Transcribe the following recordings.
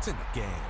in the game.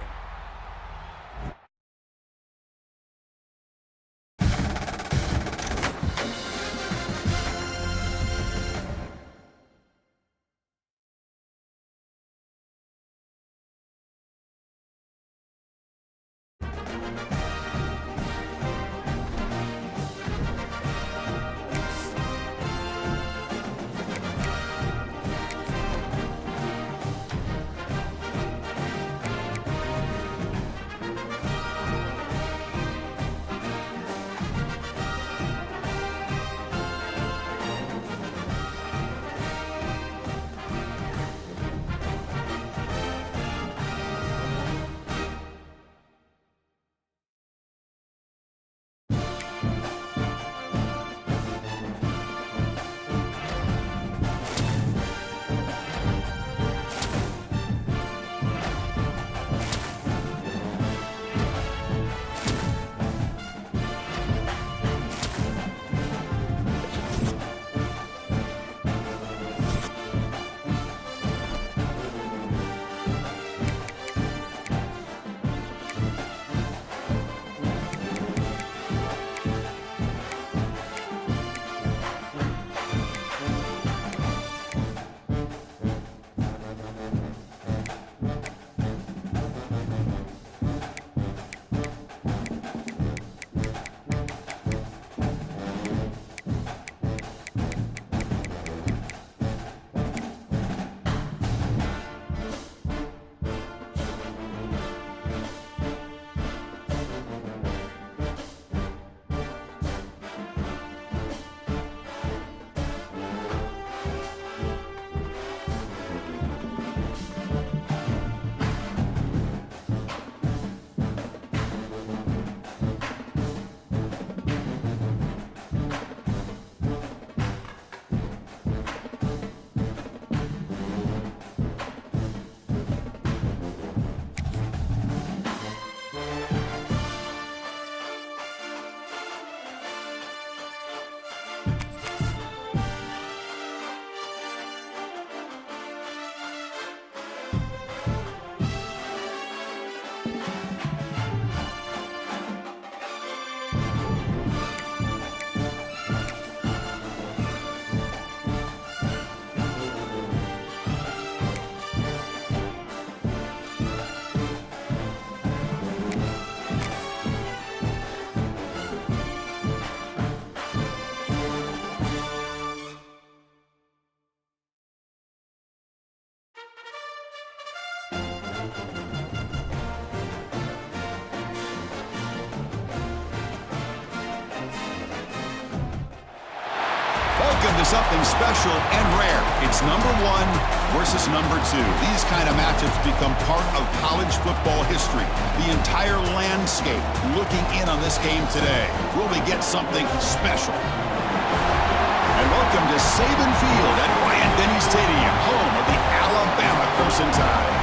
Welcome to something special and rare. It's number 1 versus number 2. These kind of matchups become part of college football history. The entire landscape looking in on this game today. Will we get something special? And welcome to Saban Field at Bryant-Denny Stadium, home of the Alabama Crimson Tide.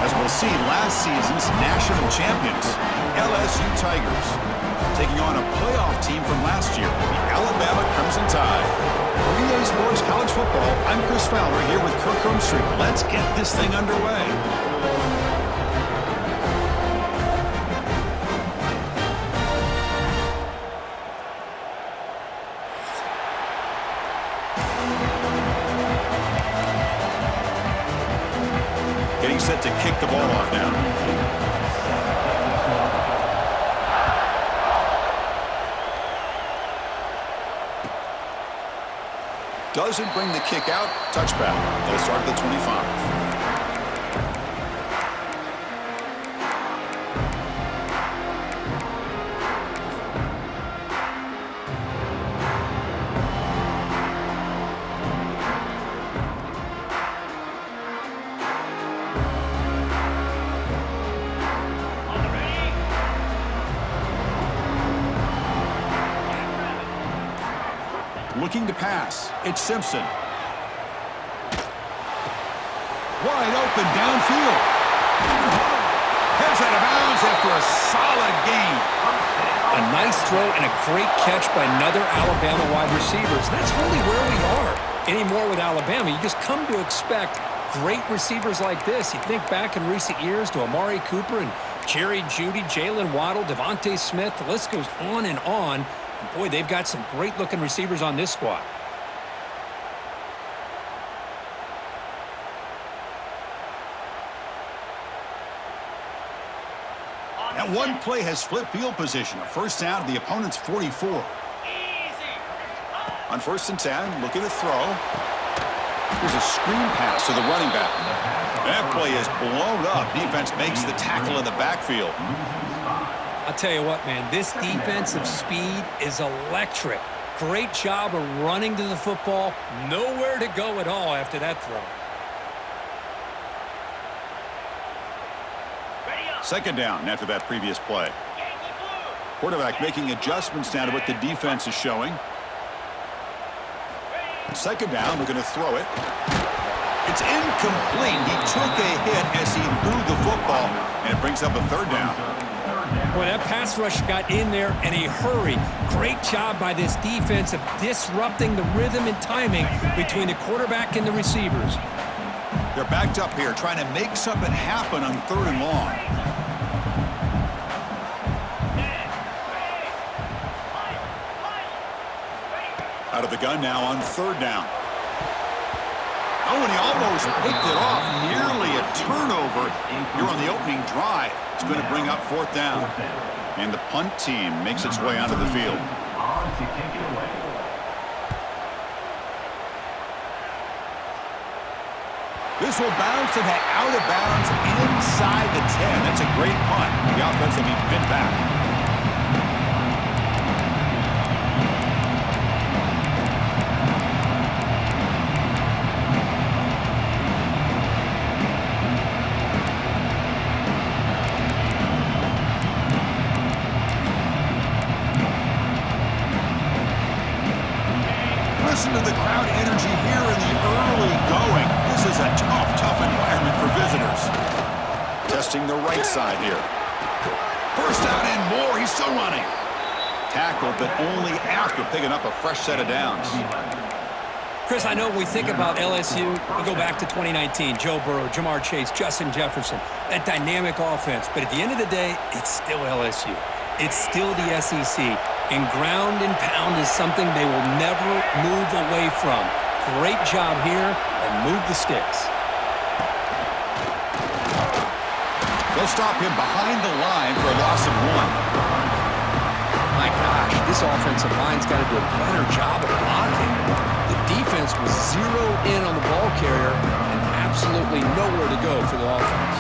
As we'll see, last season's national champions, LSU Tigers, taking on a playoff team from last year, the Alabama Crimson Tide. For EA Sports College Football, I'm Chris Fowler here with Kirk Hermstreet. Let's get this thing underway. Getting set to kick the ball off now. Doesn't bring the kick out. Touchback. They'll start at the 25. Looking to pass. It's Simpson. Wide open downfield. Heads out of bounds after a solid gain. A nice throw and a great catch by another Alabama wide receiver. So that's really where we are. Anymore with Alabama, you just come to expect great receivers like this. You think back in recent years to Amari Cooper and Jerry Jeudy, Jalen Waddle, Devontae Smith. The list goes on and on. And boy, they've got some great-looking receivers on this squad. That one play has flipped field position. A first down at the opponent's 44. On 1st and 10, looking to throw. Here's a screen pass to the running back. That play is blown up. Defense makes the tackle in the backfield. I'll tell you what, man, this defensive speed is electric. Great job of running to the football. Nowhere to go at all after that throw. Second down after that previous play. Quarterback making adjustments now to what the defense is showing. Second down, we're going to throw it. It's incomplete. He took a hit as he threw the football, and it brings up a third down. Boy, that pass rush got in there in a hurry. Great job by this defense of disrupting the rhythm and timing between the quarterback and the receivers. They're backed up here trying to make something happen on 3rd and long. Out of the gun now on 3rd down. Oh, and he almost picked it off. Nearly a turnover here on the opening drive. It's going to bring up 4th down. And the punt team makes its way onto the field. This will bounce and head out of bounds inside the 10. That's a great punt. The offense will be pinned back. Listen to the crowd energy here in the early going. This is a tough environment for visitors. Testing the right side here. First down and more. He's still running. Tackled, but only after picking up a fresh set of downs. Chris, I know when we think about LSU, we go back to 2019. Joe Burrow, Jamar Chase, Justin Jefferson, that dynamic offense. But at the end of the day, it's still LSU. It's still the SEC. And ground and pound is something they will never move away from. Great job here, and move the sticks. They'll stop him behind the line for a loss of 1. My gosh, this offensive line's got to do a better job of blocking. The defense was zeroed in on the ball carrier and absolutely nowhere to go for the offense.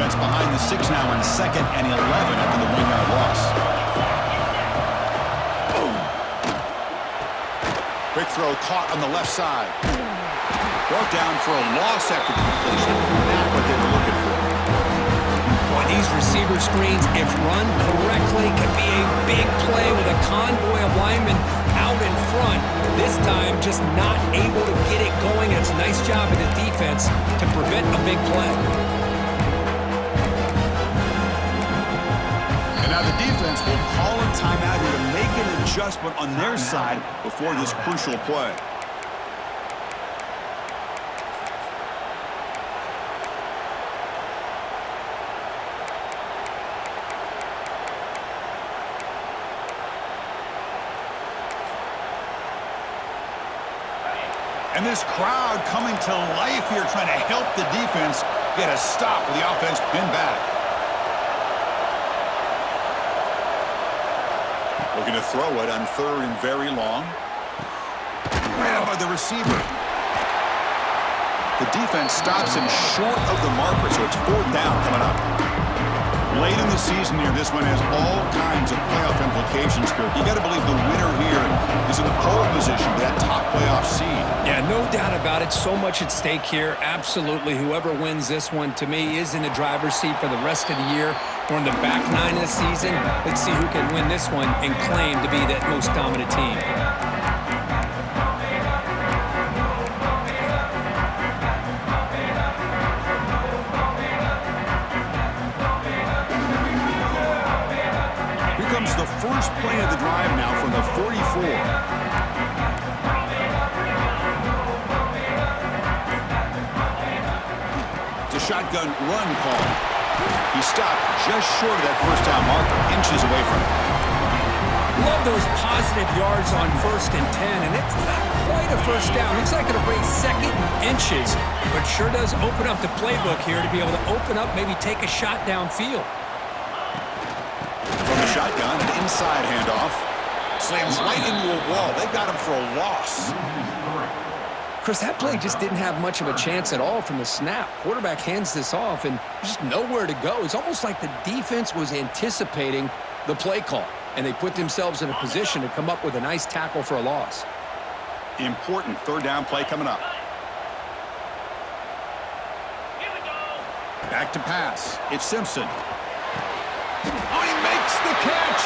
Behind the 6 now on 2nd and 11 after the 1-yard loss. Boom. Quick throw caught on the left side. Brought down for a loss after the completion. Not what they were looking for. Boy, these receiver screens, if run correctly, can be a big play with a convoy of linemen out in front. This time, just not able to get it going. It's a nice job of the defense to prevent a big play. Now the defense will call a timeout here to make an adjustment on their side before this crucial play. And this crowd coming to life here trying to help the defense get a stop with the offense pinned back. Looking to throw it on 3rd and very long. Ran by the receiver. The defense stops him short of the marker, so it's 4th down coming up. Late in the season here, this one has all kinds of playoff implications, Kirk. You got to believe the winner here is in the pole position for that top playoff seed. Yeah, no doubt about it. So much at stake here. Absolutely. Whoever wins this one, to me, is in the driver's seat for the rest of the year. We're in the back 9 of the season. Let's see who can win this one and claim to be that most dominant team. first play of the drive now from the 44. It's a shotgun run call. He stopped just short of that first down marker, inches away from it. Love those positive yards on 1st and 10, and it's not quite a first down. Looks like it'll bring 2nd inches, but sure does open up the playbook here to be able to open up, maybe take a shot downfield. From the shotgun, an inside handoff. Slams right into a wall. They got him for a loss. Chris, that play just didn't have much of a chance at all from the snap. Quarterback hands this off, and just nowhere to go. It's almost like the defense was anticipating the play call, and they put themselves in a position to come up with a nice tackle for a loss. Important third down play coming up. Back to pass. It's Simpson. Oh, he makes the catch!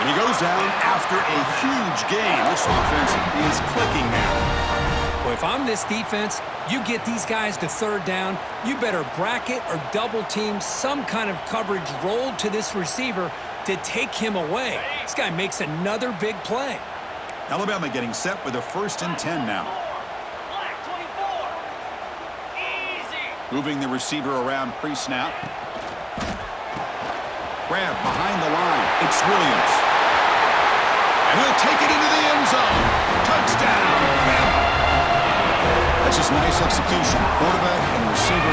And he goes down after a huge gain. This offense is clicking now. Well, if I'm this defense, you get these guys to third down, you better bracket or double team some kind of coverage rolled to this receiver to take him away. This guy makes another big play. Alabama getting set with a 1st and 10 now. Moving the receiver around pre-snap. Grab behind the line. It's Williams. And he'll take it into the end zone. Touchdown, Alabama. That's just nice execution. Quarterback and receiver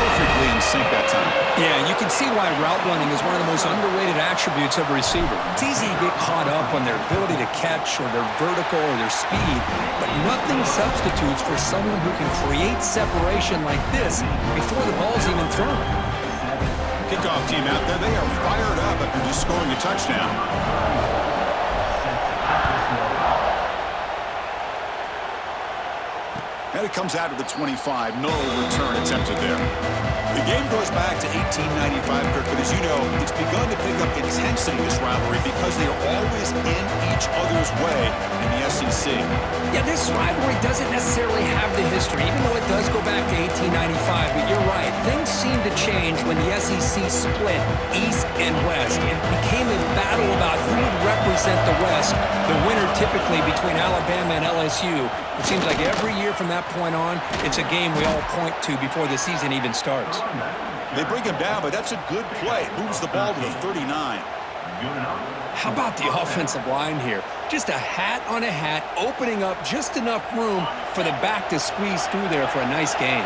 perfectly in sync that time. Yeah, you can see why route running is one of the most underrated attributes of a receiver. It's easy to get caught up on their ability to catch or their vertical or their speed, but nothing substitutes for someone who can create separation like this before the ball's even thrown. Kickoff team out there, they are fired up after just scoring a touchdown. And it comes out of the 25. No return attempted there. The game goes back to 1895, Kirk, but as you know, it's begun to pick up intensity, this rivalry, because they are always in each other's way in the SEC. Yeah, this rivalry doesn't necessarily have the history, even though it does go back to 1895, but you're right. Things seem to change when the SEC split East and West. It became a battle about who would represent the West, the winner typically between Alabama and LSU. It seems like every year from that point on, it's a game we all point to before the season even starts. They bring him down, but that's a good play. Moves the ball to the 39. How about the offensive line here? Just a hat on a hat, opening up just enough room for the back to squeeze through there for a nice gain.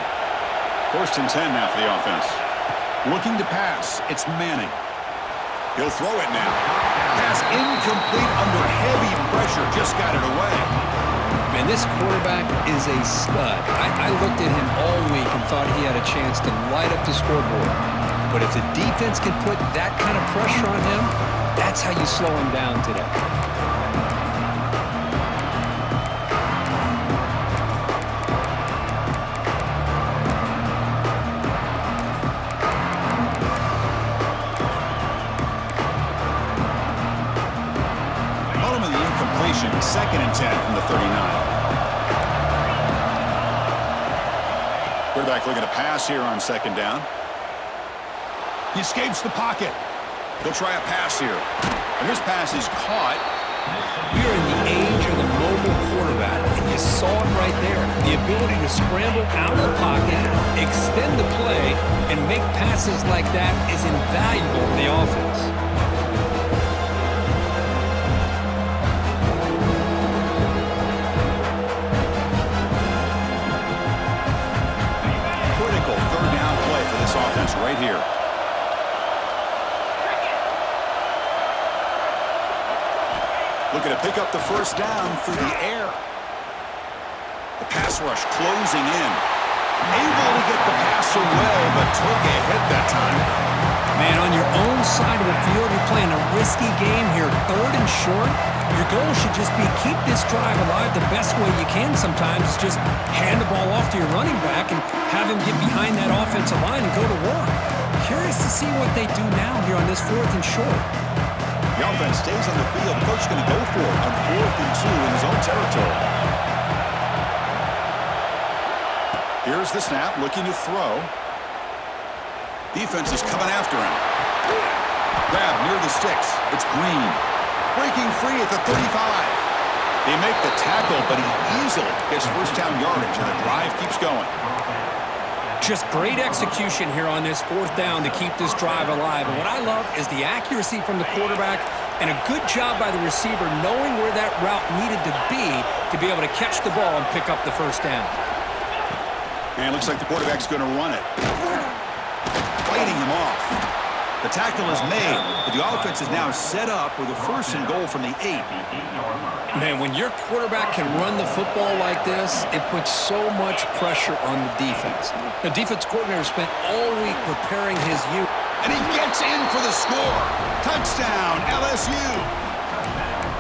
1st and 10 now for the offense. Looking to pass. It's Manning. He'll throw it now. Pass incomplete under heavy pressure. Just got it away. Man, this quarterback is a stud. I looked at him all week and thought he had a chance to light up the scoreboard. But if the defense can put that kind of pressure on him, that's how you slow him down today. Bottom of the incompletion, 2nd and 10 from the 39. Quarterback looking to pass here on 2nd down. He escapes the pocket. They'll try a pass here. And this pass is caught. We are in the age of the mobile quarterback, and you saw it right there. The ability to scramble out of the pocket, extend the play, and make passes like that is invaluable to the offense. Critical third down play for this offense right here. Looking to pick up the 1st down through the air. The pass rush closing in. Able to get the pass away, but took a hit that time. Man, on your own side of the field, you're playing a risky game here. 3rd and short. Your goal should just be keep this drive alive the best way you can sometimes. Just hand the ball off to your running back and have him get behind that offensive line and go to work. Curious to see what they do now here on this 4th and short. The offense stays on the field. Coach going to go for it on 4th and 2 in his own territory. Here's the snap, looking to throw. Defense is coming after him. Grab near the sticks. It's Green. Breaking free at the 35. They make the tackle, but he easily gets first down yardage, and the drive keeps going. Just great execution here on this fourth down to keep this drive alive. And what I love is the accuracy from the quarterback and a good job by the receiver knowing where that route needed to be able to catch the ball and pick up the first down. And it looks like the quarterback's going to run it. Fighting him off. The tackle is made, but the offense is now set up with a first and goal from the 8. Man, when your quarterback can run the football like this, it puts so much pressure on the defense. The defense coordinator spent all week preparing his unit. And he gets in for the score. Touchdown, LSU.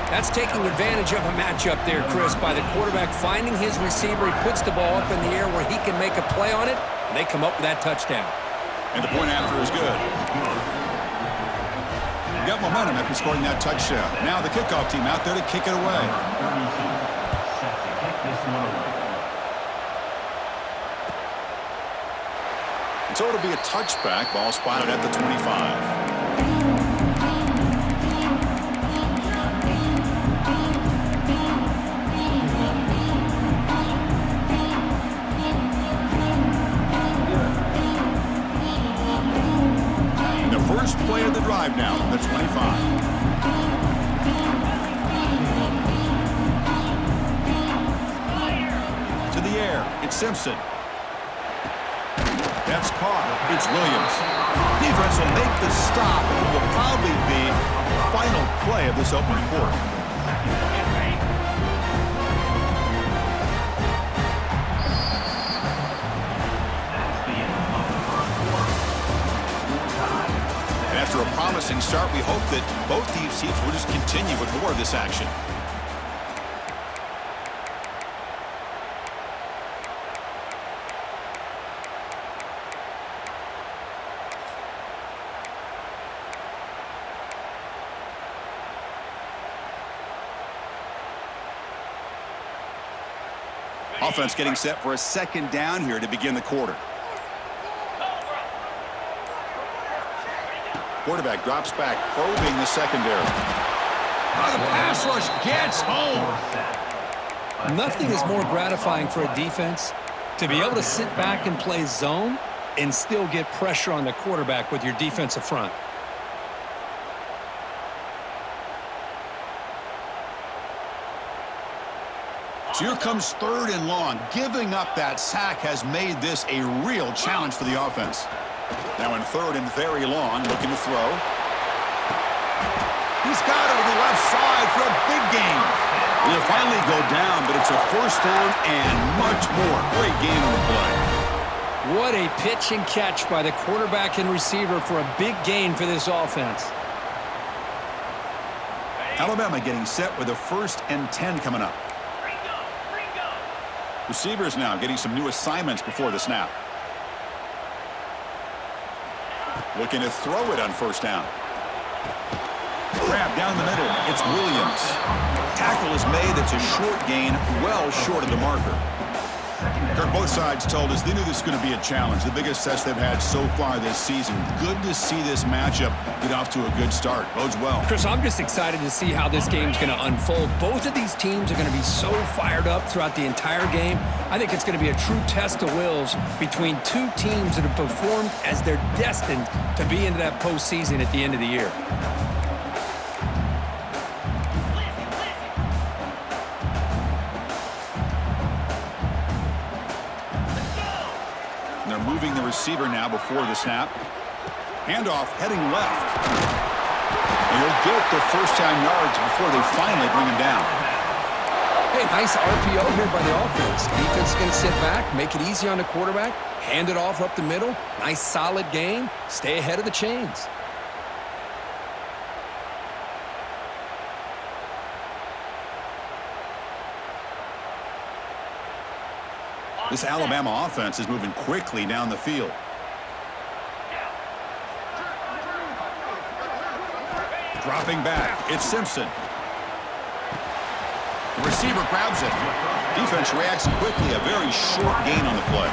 That's taking advantage of a matchup there, Chris, by the quarterback finding his receiver. He puts the ball up in the air where he can make a play on it, and they come up with that touchdown. And the point after is good. Got momentum after scoring that touchdown. Now the kickoff team out there to kick it away. And so it'll be a touchback. Ball spotted at the 25. First play of the drive now from the 25. To the air, it's Simpson. That's caught. It's Williams. Defense will make the stop, and it will probably be the final play of this opening quarter. After a promising start, we hope that both these teams will just continue with more of this action. Offense getting set for a second down here to begin the quarter. Quarterback drops back, probing the secondary. Oh, the pass rush gets home. Nothing is more gratifying for a defense to be able to sit back and play zone and still get pressure on the quarterback with your defensive front. So here comes third and long. Giving up that sack has made this a real challenge for the offense. Now in third and very long, looking to throw. He's got it to the left side for a big gain. He'll finally go down, but it's a first down and much more. Great gain on the play. What a pitch and catch by the quarterback and receiver for a big gain for this offense. Alabama getting set with a first and 10 coming up. Receivers now getting some new assignments before the snap. Looking to throw it on first down. Grab down the middle. It's Williams. Tackle is made. That's a short gain, well short of the marker. Kirk, both sides told us they knew this was going to be a challenge, the biggest test they've had so far this season. Good to see this matchup get off to a good start. Bodes well. Chris, I'm just excited to see how this game's going to unfold. Both of these teams are going to be so fired up throughout the entire game. I think it's going to be a true test of wills between two teams that have performed as they're destined to be into that postseason at the end of the year. They're moving the receiver now before the snap. Handoff heading left. And he'll get the first down yards before they finally bring him down. Hey, nice RPO here by the offense. Defense is going to sit back, make it easy on the quarterback, hand it off up the middle. Nice solid game. Stay ahead of the chains. This Alabama offense is moving quickly down the field. Dropping back, it's Simpson. The receiver grabs it. Defense reacts quickly, a very short gain on the play.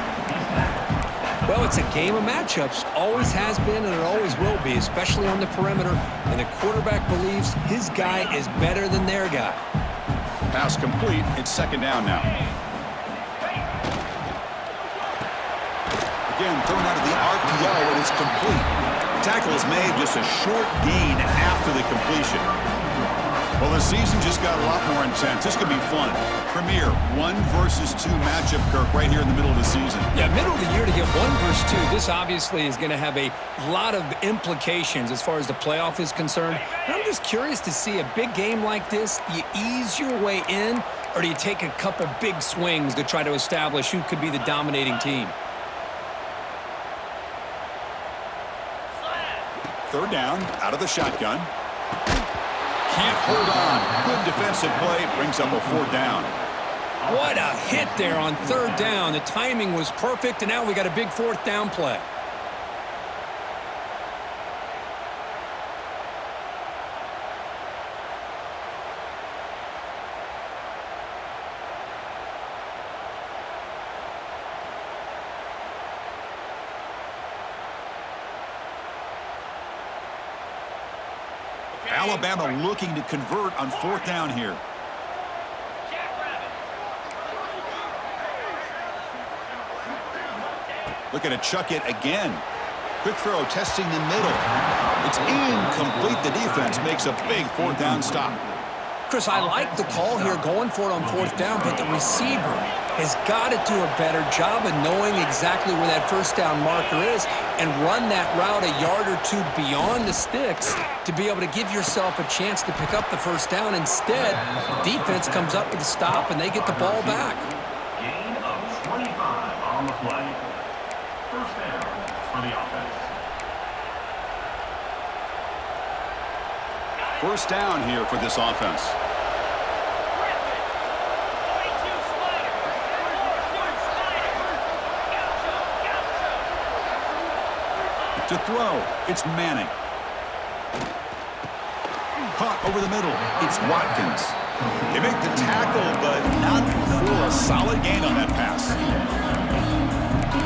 Well, it's a game of matchups. Always has been and it always will be, especially on the perimeter. And the quarterback believes his guy is better than their guy. Pass complete. It's second down now. Again, thrown out of the RPO, and it's complete. Tackle is made, just a short gain after the completion. Well, the season just got a lot more intense. This could be fun. Premier 1 versus 2 matchup, Kirk, right here in the middle of the season. Yeah, middle of the year to get 1 versus 2. This obviously is going to have a lot of implications as far as the playoff is concerned. And I'm just curious to see a big game like this. Do you ease your way in, or do you take a couple big swings to try to establish who could be the dominating team? Third down, out of the shotgun. Can't hold on. Good defensive play. Brings up a 4th down. What a hit there on 3rd down. The timing was perfect, and now we got a big 4th down play. Alabama looking to convert on 4th down here. Looking to chuck it again. Quick throw, testing the middle. It's incomplete. The defense makes a big 4th down stop. Chris, I like the call here going for it on 4th down, but the receiver has got to do a better job of knowing exactly where that 1st down marker is and run that route a yard or 2 beyond the sticks to be able to give yourself a chance to pick up the 1st down. Instead, the defense comes up with a stop and they get the ball back. Gain of 25 on the play. 1st down for the offense. 1st down here for this offense. To throw, it's Manning. Caught over the middle, it's Watkins. They make the tackle, but not before a solid gain on that pass.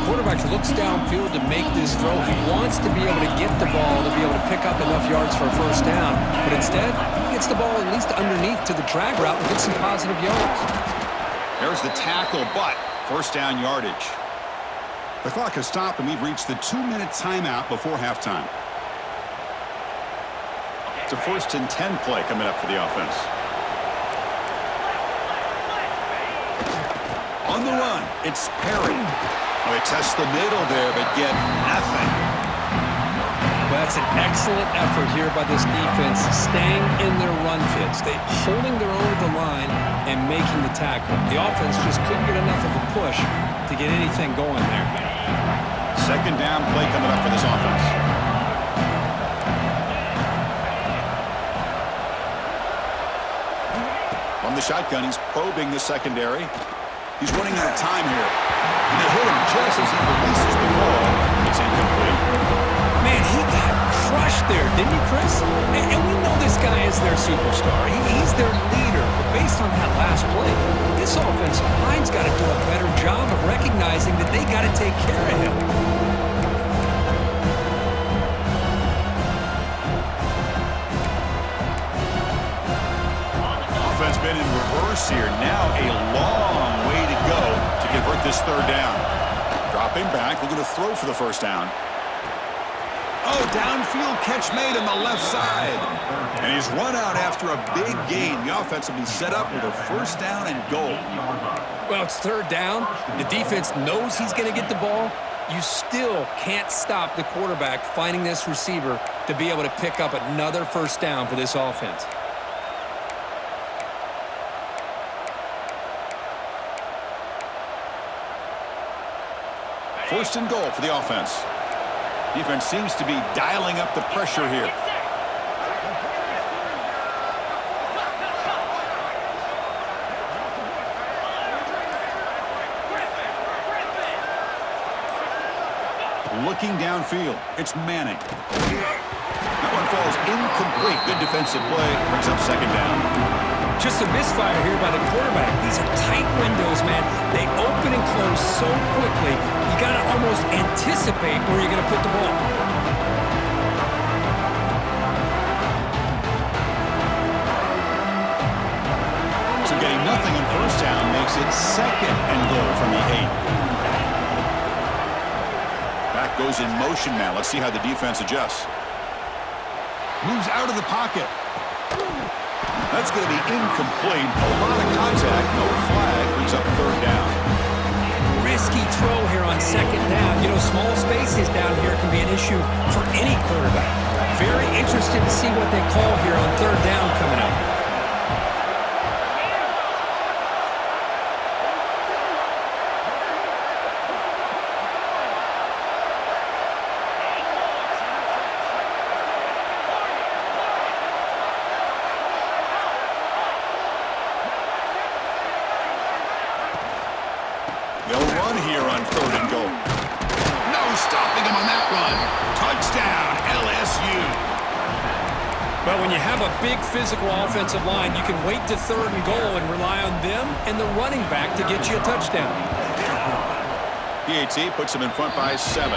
Quarterback looks downfield to make this throw. He wants to be able to get the ball to be able to pick up enough yards for a 1st down, but instead, he gets the ball at least underneath to the drag route and gets some positive yards. There's the tackle, but 1st down yardage. The clock has stopped, and we've reached the 2-minute timeout before halftime. It's a 1st and 10 play coming up for the offense. On the run, it's Perry. They test the middle there, but get nothing. Well, that's an excellent effort here by this defense, staying in their run fits. They holding their own at the line and making the tackle. The offense just couldn't get enough of a push to get anything going there. 2nd down play coming up for this offense. From the shotgun, he's probing the secondary. He's running out of time here. And they hit him just as he releases the ball. It's incomplete. Man, he got crushed there, didn't he, Chris? And we know this guy is their superstar. He's their leader. But based on that last play, this offensive line's got to do a better job of recognizing that they got to take care of him. Offense been in reverse here. Now a long way to go to convert this 3rd down. Dropping back, looking to throw for the 1st down. Oh, downfield catch made on the left side. And he's run out after a big gain. The offense will be set up with a 1st down and goal. Well, it's 3rd down. The defense knows he's going to get the ball. You still can't stop the quarterback finding this receiver to be able to pick up another 1st down for this offense. First and goal for the offense. Defense seems to be dialing up the pressure here. Looking downfield, it's Manning. That one falls incomplete. Good defensive play, brings up 2nd down. Just a misfire here by the quarterback. These are tight windows, man. They open and close so quickly, you got to almost anticipate where you're going to put the ball. So getting nothing on first down makes it 2nd and goal from the 8. Back goes in motion now. Let's see how the defense adjusts. Moves out of the pocket. That's going to be incomplete. A lot of contact. No flag. Brings up 3rd down. Risky throw here on 2nd down. You know, small spaces down here can be an issue for any quarterback. Very interested to see what they call here on 3rd down coming up. They'll run here on 3rd and goal. No stopping him on that run. Touchdown, LSU. But when you have a big physical offensive line, you can wait to 3rd and goal and rely on them and the running back to get you a touchdown. PAT puts him in front by 7.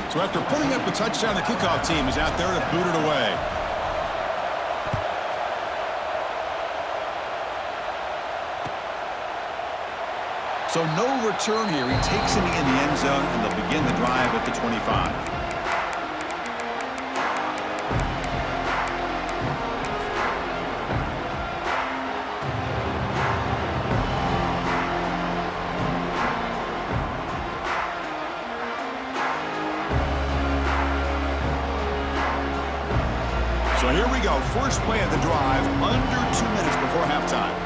So after putting up a touchdown, the kickoff team is out there to boot it away. So no return here. He takes him in the end zone, and they'll begin the drive at the 25. So here we go. First play of the drive, under 2 minutes before halftime.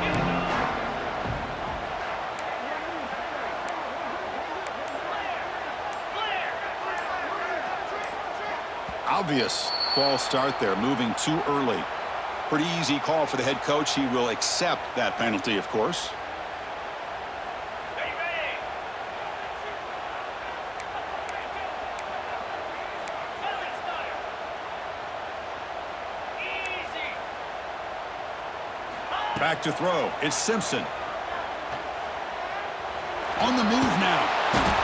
Obvious false start there, moving too early. Pretty easy call for the head coach. He will accept that penalty, of course. Back to throw. It's Simpson. On the move now.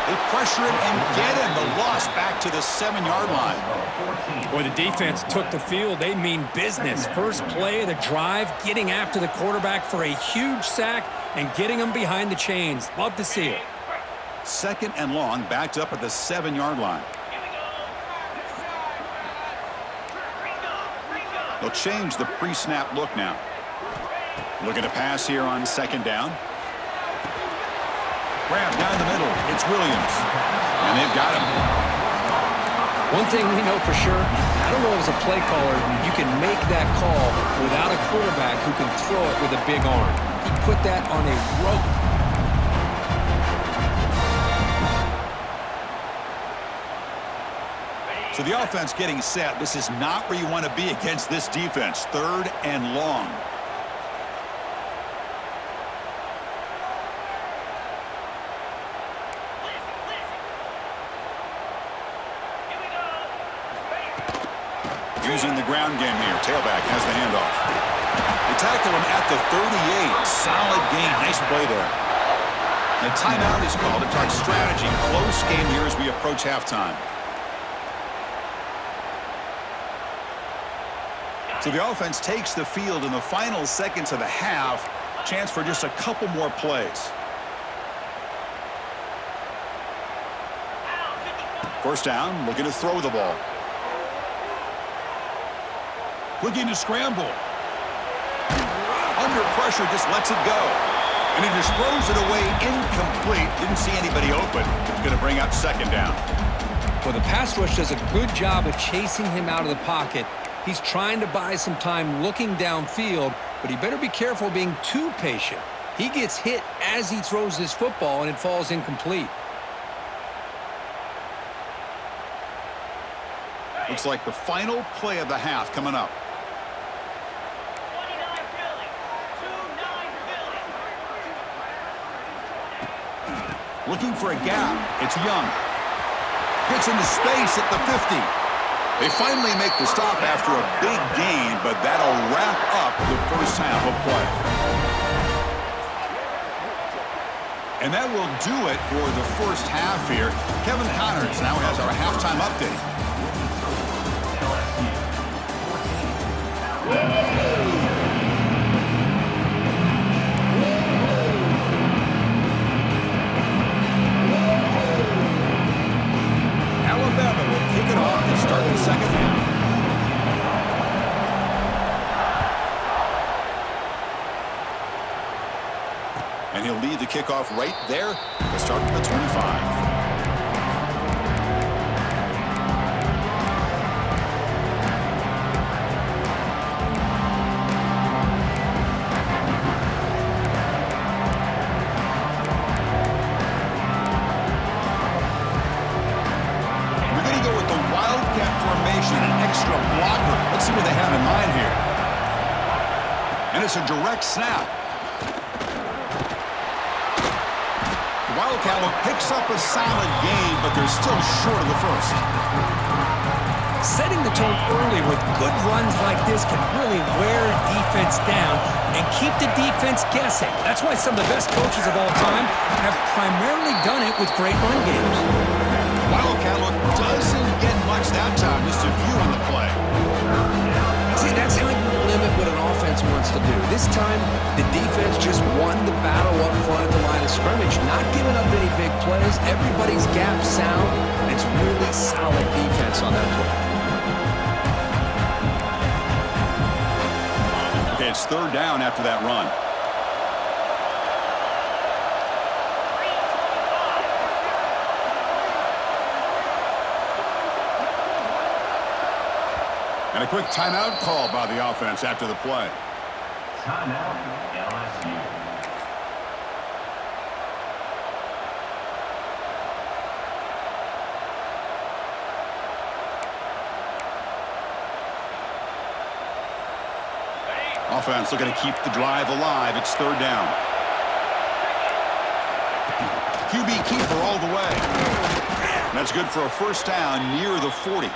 They pressure him and get him. The loss back to the 7-yard line. Boy, the defense took the field. They mean business. First play of the drive, getting after the quarterback for a huge sack and getting him behind the chains. Love to see it. 2nd and long, backed up at the 7-yard line. They'll change the pre-snap look now. Looking to pass here on 2nd down. Grab down the middle. It's Williams. And they've got him. One thing we know for sure, I don't know as a play caller, you can make that call without a quarterback who can throw it with a big arm. He put that on a rope. So the offense getting set. This is not where you want to be against this defense. 3rd and long. Using the ground game here. Tailback has the handoff. They tackle him at the 38. Solid gain. Nice play there. The timeout is called to talk strategy. Close game here as we approach halftime. So the offense takes the field in the final seconds of the half. Chance for just a couple more plays. First down, looking to throw the ball. Looking to scramble. Under pressure, just lets it go. And he just throws it away incomplete. Didn't see anybody open. It's going to bring up 2nd down. Well, the pass rush does a good job of chasing him out of the pocket. He's trying to buy some time looking downfield, but he better be careful being too patient. He gets hit as he throws this football, and it falls incomplete. Looks like the final play of the half coming up. Looking for a gap. It's Young. Gets into space at the 50. They finally make the stop after a big gain, but that'll wrap up the first half of play. And that will do it for the first half here. Kevin Connors now has our halftime update. Alabama will kick it off to start the second half. And he'll lead the kickoff right there to start from the 25. Let's see what they have in mind here. And it's a direct snap. The Wildcat picks up a solid gain, but they're still short of the first. Setting the tone early with good runs like this can really wear defense down and keep the defense guessing. That's why some of the best coaches of all time have primarily done it with great run games. Wildcat doesn't get much that time, just a few on the play. See, that's how you limit what an offense wants to do. This time, the defense just won the battle up front at the line of scrimmage, not giving up any big plays. Everybody's gap sound. It's really solid defense on that play. Okay, it's third down after that run. And a quick timeout call by the offense after the play. Timeout, LSU. Offense looking to keep the drive alive. It's third down. QB keeper all the way. That's good for a first down near the 40.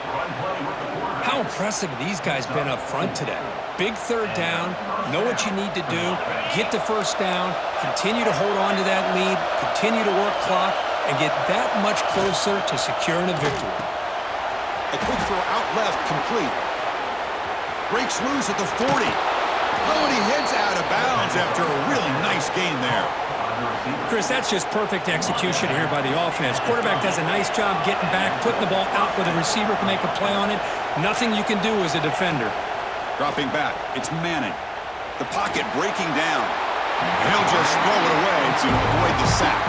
How impressive have these guys been up front today? Big third down, know what you need to do, get the first down, continue to hold on to that lead, continue to work clock, and get that much closer to securing a victory. A quick throw out left, complete. Breaks loose at the 40. Oh, and he heads out of bounds after a really nice gain there. Chris, that's just perfect execution here by the offense. Quarterback does a nice job getting back, putting the ball out where the receiver can make a play on it. Nothing you can do as a defender. Dropping back, it's Manning. The pocket breaking down. And he'll just throw it away to avoid the sack.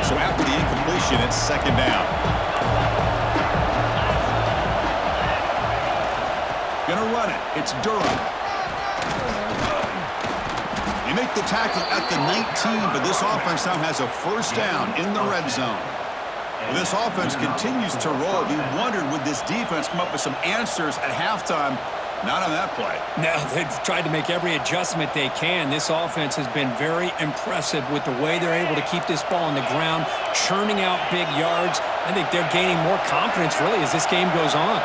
So after the incompletion, it's second down. Gonna run it. It's Durham. They make the tackle at the 19, but this offense now has a first down in the red zone. This offense continues to roll. We wondered, would this defense come up with some answers at halftime? Not on that play. No, they've tried to make every adjustment they can. This offense has been very impressive with the way they're able to keep this ball on the ground, churning out big yards. I think they're gaining more confidence, really, as this game goes on.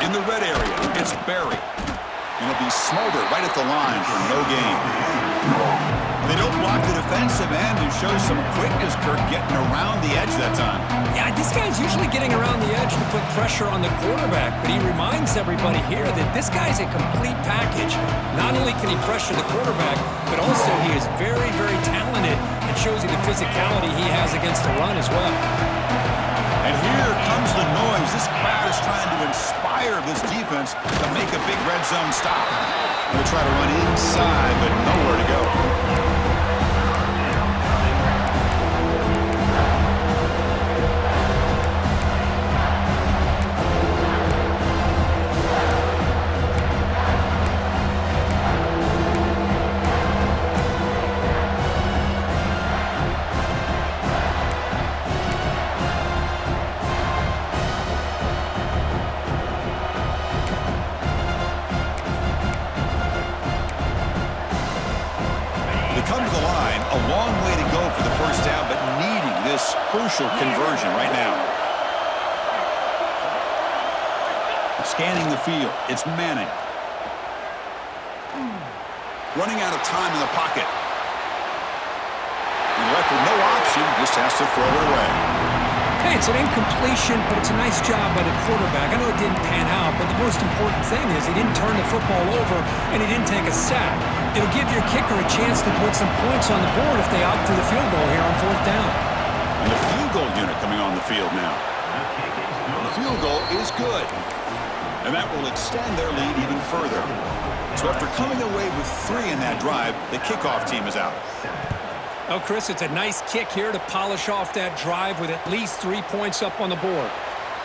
In the red area, it's Barry. And he'll be smothered right at the line for no gain. They don't block the defensive end and show some quickness, Kirk, getting around the edge that time. Yeah, this guy's usually getting around the edge to put pressure on the quarterback, but he reminds everybody here that this guy's a complete package. Not only can he pressure the quarterback, but also he is very, very talented and shows you the physicality he has against the run as well. And here comes the noise. This crowd is trying to inspire this defense to make a big red zone stop. They'll try to run inside, but nowhere to go. crucial conversion right now. Scanning the field. It's Manning. Running out of time in the pocket. And left with no option, just has to throw it away. Hey, it's an incompletion, but it's a nice job by the quarterback. I know it didn't pan out, but the most important thing is he didn't turn the football over and he didn't take a sack. It'll give your kicker a chance to put some points on the board if they opt for the field goal here on 4th down. And the field goal unit coming on the field now. The field goal is good. And that will extend their lead even further. So after coming away with 3 in that drive, the kickoff team is out. Oh, Chris, it's a nice kick here to polish off that drive with at least 3 points up on the board.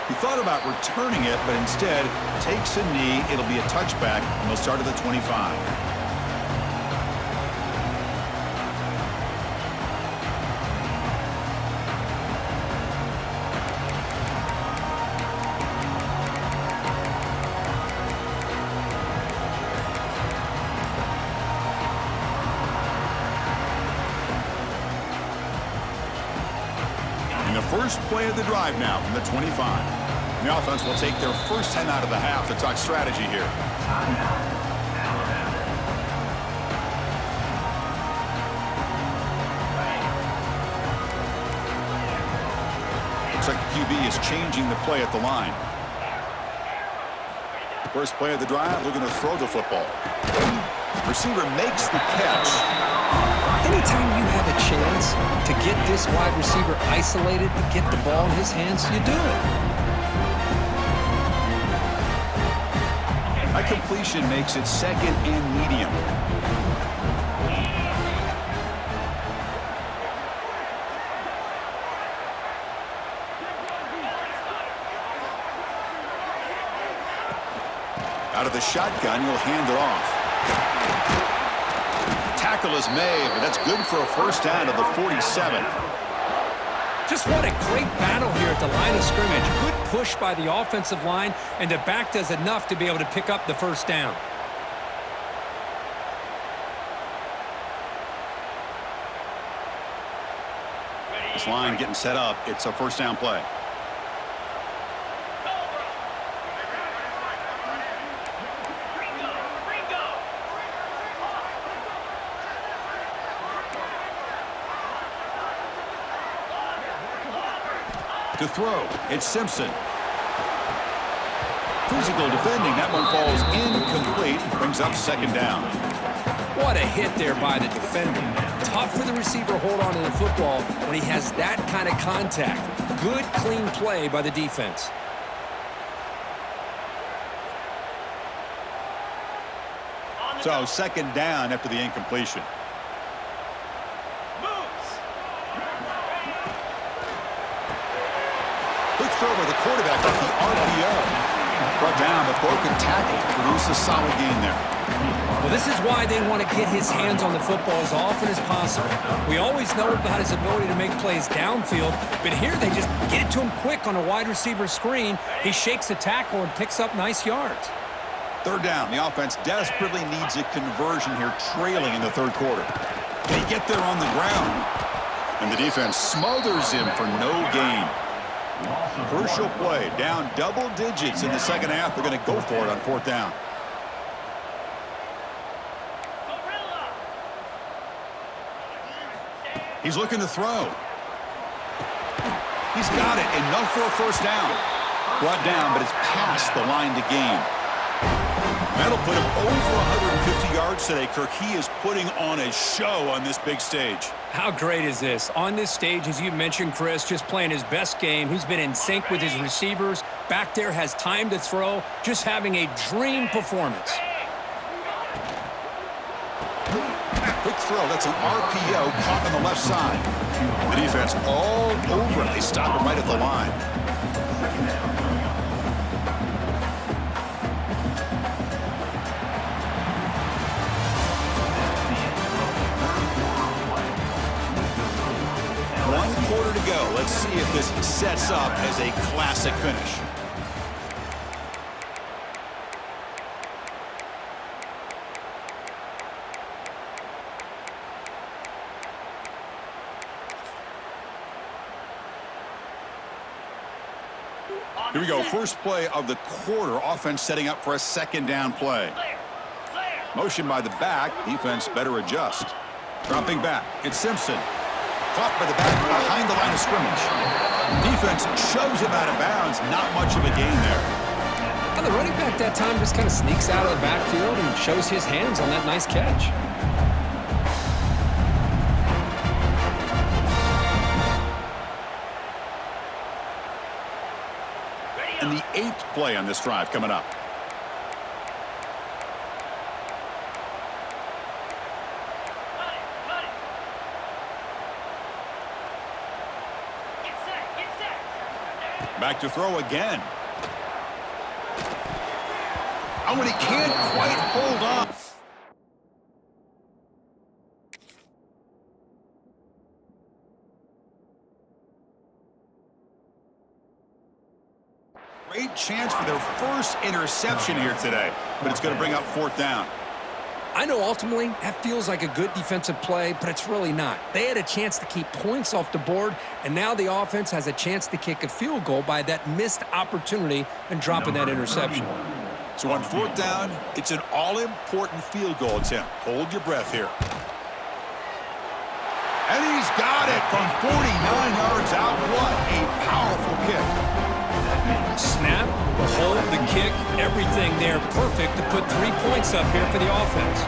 He thought about returning it, but instead takes a knee. It'll be a touchback, and they'll start at the 25. First play of the drive now from the 25. The offense will take their first 10 out of the half to talk strategy here. Looks like the QB is changing the play at the line. First play of the drive, looking to throw the football. Receiver makes the catch. Anytime you have a chance to get this wide receiver isolated, to get the ball in his hands, you do it. A completion makes it 2nd and medium. Out of the shotgun, he'll hand it off. Tackle is made, but that's good for a first down to the 47. Just what a great battle here at the line of scrimmage. Good push by the offensive line, and the back does enough to be able to pick up the first down. This line getting set up. It's a first down play. To throw, it's Simpson. Physical defending, that one falls incomplete, brings up 2nd down. What a hit there by the defender. Tough for the receiver to hold on to the football when he has that kind of contact. Good, clean play by the defense. So 2nd down after the incompletion. Quick throw by the quarterback off the RPO. Brought down, but broken tackle. Produce a solid gain there. Well, this is why they want to get his hands on the football as often as possible. We always know about his ability to make plays downfield, but here they just get it to him quick on a wide receiver screen. He shakes the tackle and picks up nice yards. 3rd down. The offense desperately needs a conversion here, trailing in the 3rd quarter. Can he get there on the ground? And the defense smothers him for no gain. Crucial play. Down double digits in the 2nd half. They're going to go for it on 4th down. He's looking to throw. He's got it. Enough for a first down. Brought down, but it's past the line to gain. That'll put him over 150 yards today, Kirk. He is putting on a show on this big stage. How great is this? On this stage, as you mentioned, Chris, just playing his best game. He's been in sync with his receivers. Back there, has time to throw. Just having a dream performance. Quick throw. That's an RPO caught on the left side. The defense all over it. They stop him right at the line. Quarter to go. Let's see if this sets up as a classic finish. Here we go. First play of the quarter. Offense setting up for a second down play. Motion by the back. Defense better adjust. Dropping back. It's Simpson. Caught by the back behind the line of scrimmage. Defense shoves him out of bounds. Not much of a gain there. And the running back that time just kind of sneaks out of the backfield and shows his hands on that nice catch. And the 8th play on this drive coming up. Back to throw again. Oh, and he can't quite hold on. Great chance for their first interception here today, but it's going to bring up 4th down. I know ultimately that feels like a good defensive play, but it's really not. They had a chance to keep points off the board, and now the offense has a chance to kick a field goal by that missed opportunity and dropping that interception. So on 4th down, it's an all-important field goal attempt. Hold your breath here. And he's got it from 49 yards out. What a powerful kick. Snap, the hold, the kick, everything there perfect to put 3 points up here for the offense.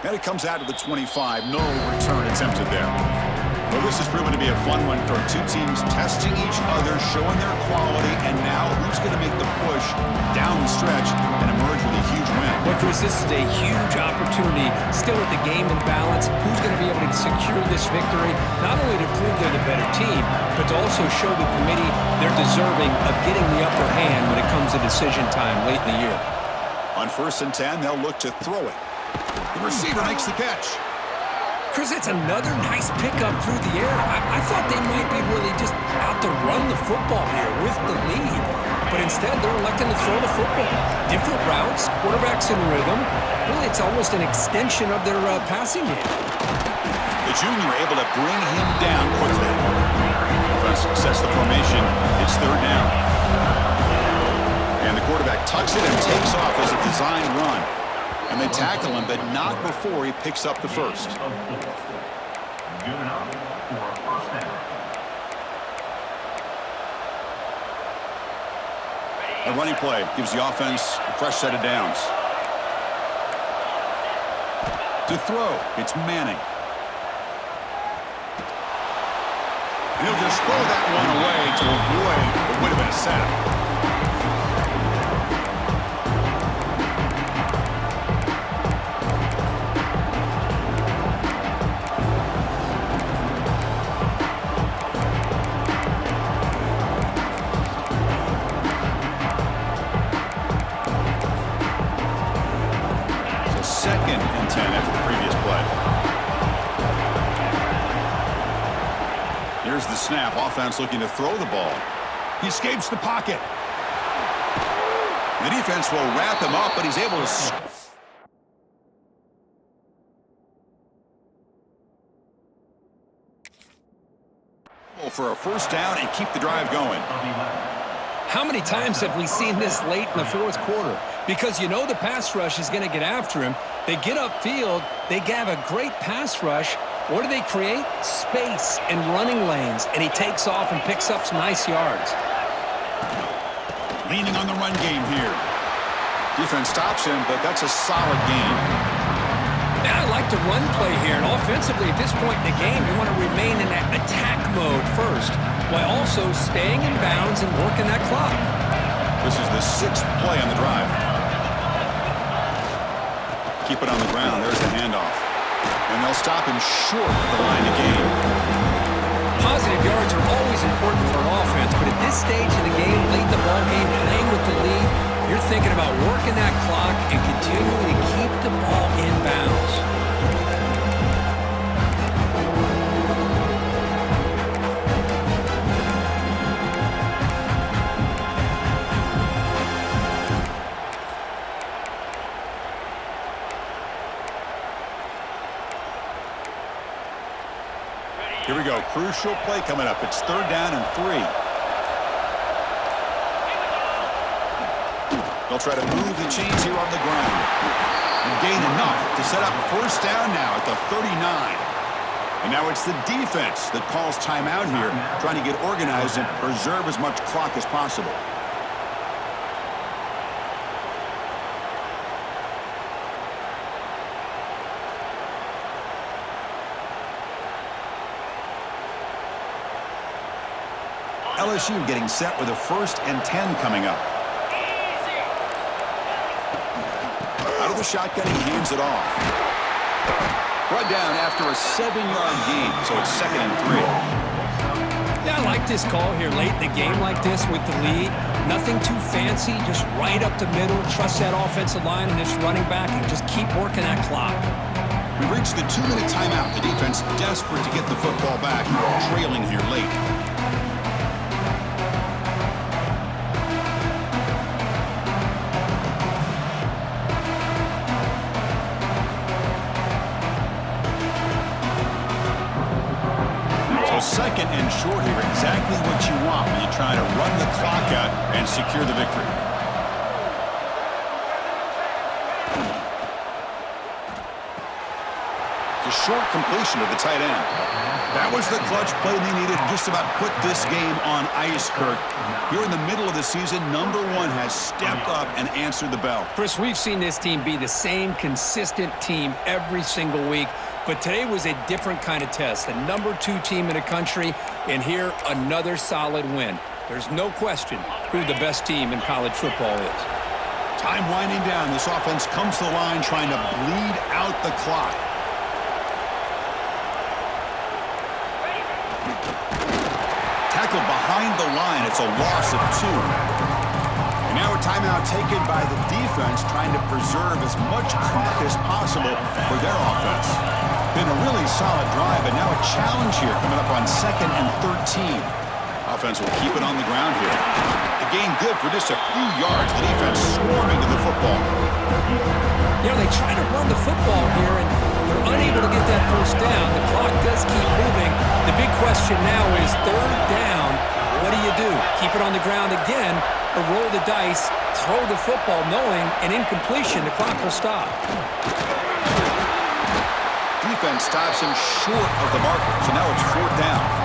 And it comes out to the 25. No return attempted there. Well, this has proven to be a fun one for 2 teams testing each other, showing their quality, and now who's going to make the push down the stretch and emerge with a huge win. Well, Chris, this is a huge opportunity. Still with the game in balance, who's going to be able to secure this victory, not only to prove they're the better team, but to also show the committee they're deserving of getting the upper hand when it comes to decision time late in the year. On 1st and 10, they'll look to throw it. The receiver makes the catch. Chris, it's another nice pickup through the air. I thought they might be really just out to run the football here with the lead. But instead, they're electing to throw the football. Different routes, quarterbacks in rhythm. Really, it's almost an extension of their passing game. The junior able to bring him down quickly. Offense sets the formation. It's 3rd down. And the quarterback tucks it and takes off as a design run. And they tackle him, but not before he picks up the first. Good enough for a 1st down. A running play gives the offense a fresh set of downs. To throw, it's Manning. And he'll just throw that one away to avoid what would have been a sack. Here's the snap. Offense looking to throw the ball. He escapes the pocket. The defense will wrap him up, but he's able to... for a 1st down and keep the drive going. How many times have we seen this late in the 4th quarter? Because you know the pass rush is going to get after him. They get upfield. They have a great pass rush. What do they create? Space and running lanes. And he takes off and picks up some nice yards. Leaning on the run game here. Defense stops him, but that's a solid game. Now I like the run play here. And offensively, at this point in the game, you want to remain in that attack mode first, while also staying in bounds and working that clock. This is the 6th play on the drive. Keep it on the ground. There's the handoff. And they'll stop him short of the line of game. Positive yards are always important for an offense, but at this stage in the game, late in the ball game, playing with the lead, you're thinking about working that clock and continuing to keep the ball in bounds. Here we go. Crucial play coming up. It's 3rd down and 3. They'll try to move the chains here on the ground. And gain enough to set up 1st down now at the 39. And now it's the defense that calls timeout here, trying to get organized and preserve as much clock as possible. LSU getting set with a 1st and 10 coming up. Out of the shotgun, he hands it off. Brought down after a 7-yard gain, so it's 2nd and 3. Yeah, I like this call here late in the game like this with the lead. Nothing too fancy, just right up the middle. Trust that offensive line and this running back and just keep working that clock. We've reached the 2-minute timeout. The defense desperate to get the football back, trailing here late. So 2nd and short here, exactly what you want when you're trying to run the clock out and secure the victory. It's a short completion to the tight end. That was the clutch play they needed to just about put this game on ice, Kirk. Here in the middle of the season, number 1 has stepped up and answered the bell. Chris, we've seen this team be the same consistent team every single week. But today was a different kind of test. The number 2 team in the country, and here another solid win. There's no question who the best team in college football is. Time winding down. This offense comes to the line trying to bleed out the clock. Tackled behind the line. It's a loss of 2. And now a timeout taken by the defense trying to preserve as much clock as possible for their offense. Been a really solid drive, but now a challenge here coming up on 2nd and 13. Offense will keep it on the ground here. The gain good for just a few yards. The defense swarming to the football. You know, they try to run the football here, and they're unable to get that 1st down. The clock does keep moving. The big question now is 3rd down. What do? Keep it on the ground again, or roll the dice, throw the football, knowing an incompletion, the clock will stop. Defense stops him short of the marker, so now it's 4th down.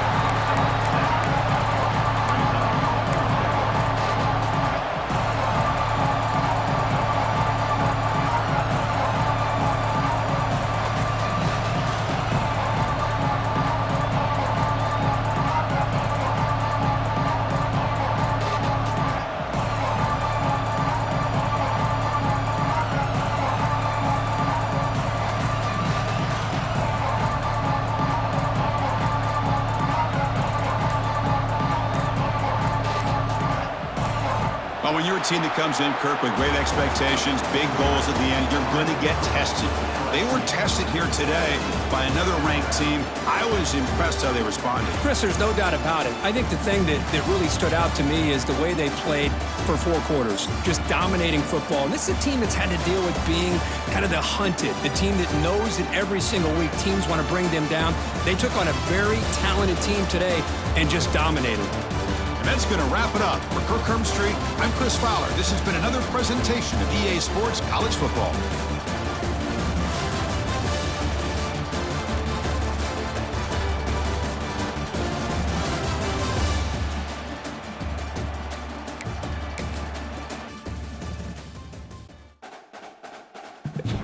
Well, when you're a team that comes in, Kirk, with great expectations, big goals at the end, you're going to get tested. They were tested here today by another ranked team. I was impressed how they responded. Chris, there's no doubt about it. I think the thing that really stood out to me is the way they played for 4 quarters, just dominating football. And this is a team that's had to deal with being kind of the hunted, the team that knows that every single week teams want to bring them down. They took on a very talented team today and just dominated. And that's going to wrap it up. For Kirk Herbstreit, I'm Chris Fowler. This has been another presentation of EA Sports College Football.